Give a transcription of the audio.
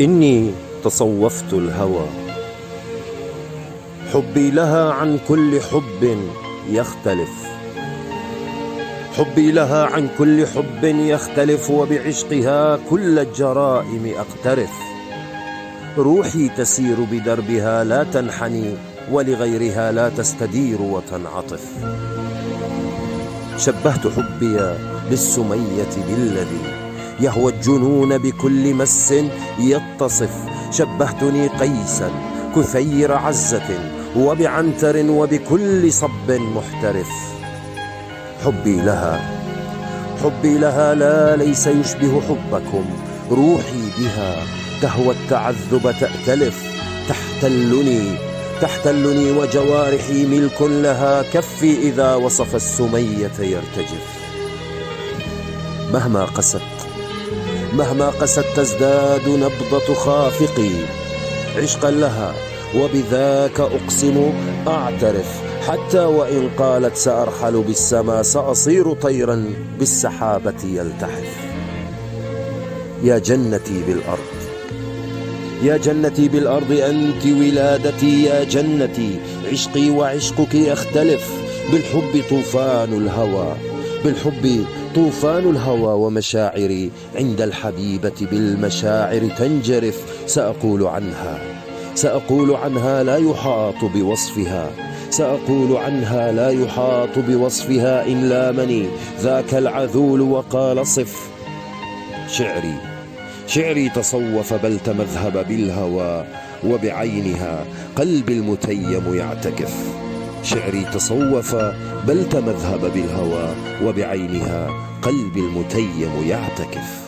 إني تصوفت الهوى، حبي لها عن كل حب يختلف، حبي لها عن كل حب يختلف، وبعشقها كل الجرائم أقترف. روحي تسير بدربها لا تنحني، ولغيرها لا تستدير وتنعطف. شبهت حبي للسمية بالذي يهوى الجنون بكل مس يتصف. شبهتني قيسا كثير عزة وبعنتر وبكل صب محترف. حبي لها لا ليس يشبه حبكم، روحي بها تهوى التعذب تأتلف. تحتلني وجوارحي ملك لها، كفي إذا وصف السمية يرتجف. مهما قست تزداد نبضة خافقي عشقا لها، وبذاك أقسم أعترف. حتى وإن قالت سأرحل بالسما، سأصير طيرا بالسحابة يلتحف. يا جنتي بالأرض أنت ولادتي، يا جنتي عشقي وعشقك يختلف. بالحب طوفان الهوى ومشاعري عند الحبيبة بالمشاعر تنجرف. سأقول عنها لا يحاط بوصفها إن لامني ذاك العذول وقال صف. شعري تصوف بلت مذهب بالهوى، وبعينها قلبي المتيم يعتكف. شعري تصوف بلت مذهب بالهوى، وبعينها قلبي المتيم يعتكف.